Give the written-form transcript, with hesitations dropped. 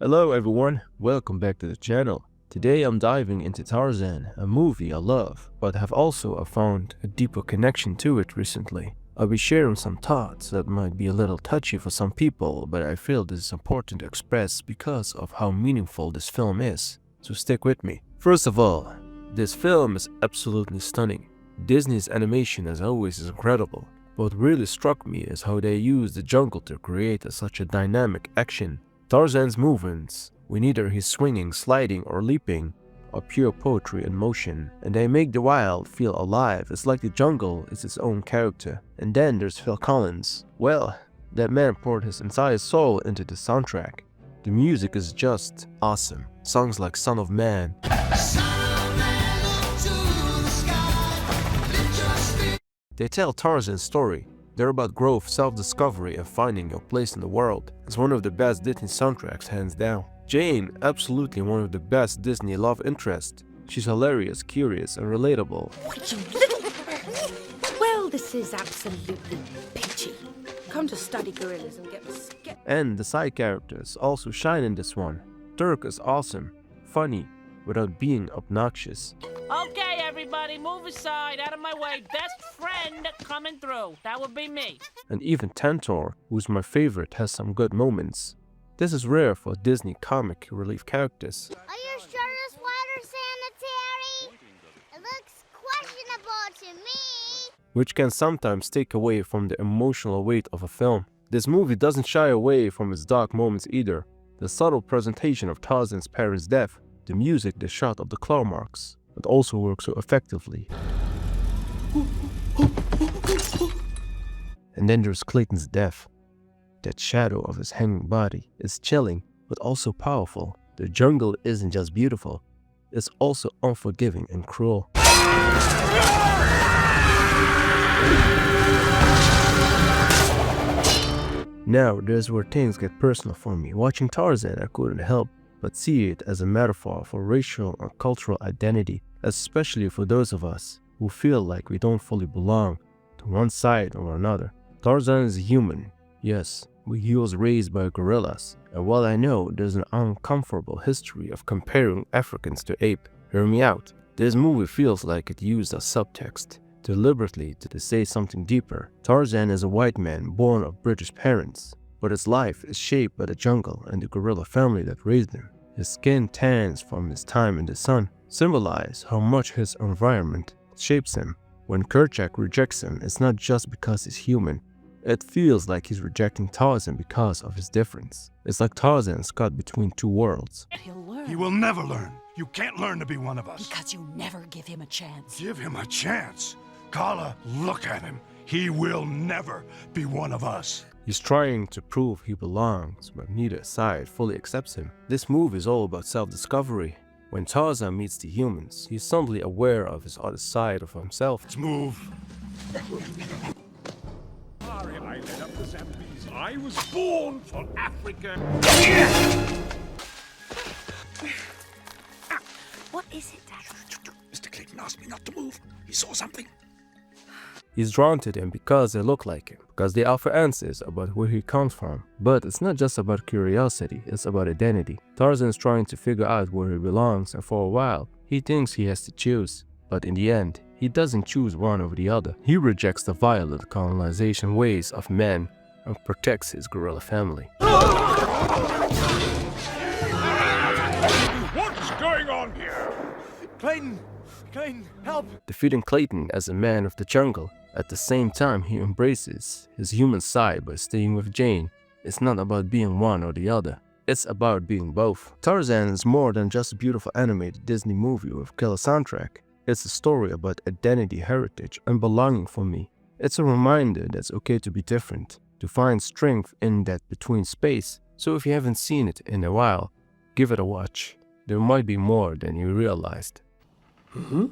Hello everyone, welcome back to the channel. Today I'm diving into Tarzan, a movie I love, but have also found a deeper connection to it recently. I'll be sharing some thoughts that might be a little touchy for some people, but I feel this is important to express because of how meaningful this film is. So stick with me. First of all, this film is absolutely stunning. Disney's animation as always is incredible. What really struck me is how they use the jungle to create such a dynamic action. Tarzan's movements, when either he's swinging, sliding, or leaping, are pure poetry in motion, and they make the wild feel alive. It's like the jungle is its own character. And then there's Phil Collins. Well, that man poured his entire soul into the soundtrack. The music is just awesome. Songs like Son of Man. They tell Tarzan's story. They're about growth, self-discovery, and finding your place in the world. It's one of the best Disney soundtracks, hands down. Jane, absolutely one of the best Disney love interests. She's hilarious, curious, and relatable. What, you little... Well, this is absolutely peachy. Come to study gorillas and get me scared. And the side characters also shine in this one. Turk is awesome, funny, without being obnoxious. Okay, everybody, move aside, out of my way. Best friend coming through. That would be me. And even Tantor, who's my favorite, has some good moments. This is rare for Disney comic relief characters. Are you sure this water's sanitary? It looks questionable to me. Which can sometimes take away from the emotional weight of a film. This movie doesn't shy away from its dark moments either. The subtle presentation of Tarzan's parents' death, the music, the shot of the claw marks, it also works so effectively. And then there's Clayton's death. That shadow of his hanging body is chilling, but also powerful. The jungle isn't just beautiful, it's also unforgiving and cruel. Now, there's where things get personal for me. Watching Tarzan, I couldn't help but see it as a metaphor for racial or cultural identity, especially for those of us who feel like we don't fully belong to one side or another. Tarzan is a human, yes, but he was raised by gorillas, and while I know there's an uncomfortable history of comparing Africans to ape, hear me out. This movie feels like it used a subtext deliberately to say something deeper. Tarzan is a white man born of British parents, but his life is shaped by the jungle and the gorilla family that raised him. His skin tans from his time in the sun symbolize how much his environment shapes him. When Kerchak rejects him, it's not just because he's human. It feels like he's rejecting Tarzan because of his difference. It's like Tarzan's caught between two worlds. He'll learn. He will never learn. You can't learn to be one of us. Because you never give him a chance. Give him a chance. Carla, look at him. He will never be one of us. He's trying to prove he belongs, but neither side fully accepts him. This movie is all about self-discovery. When Tarzan meets the humans, he's suddenly aware of his other side of himself. Let's move. I was born for Africa. What is it, Dad? Mr. Clayton asked me not to move. He saw something. He's drawn to them because they look like him, because they offer answers about where he comes from. But it's not just about curiosity, it's about identity. Tarzan is trying to figure out where he belongs, and for a while, he thinks he has to choose. But in the end, he doesn't choose one over the other. He rejects the violent colonization ways of men and protects his gorilla family. What's going on here? Clayton! Clayton, help! Defeating Clayton as a man of the jungle, at the same time he embraces his human side by staying with Jane. It's not about being one or the other. It's about being both. Tarzan is more than just a beautiful animated Disney movie with killer soundtrack. It's a story about identity, heritage, and belonging for me. It's a reminder that it's okay to be different, to find strength in that between space. So if you haven't seen it in a while, give it a watch. There might be more than you realized. Huh?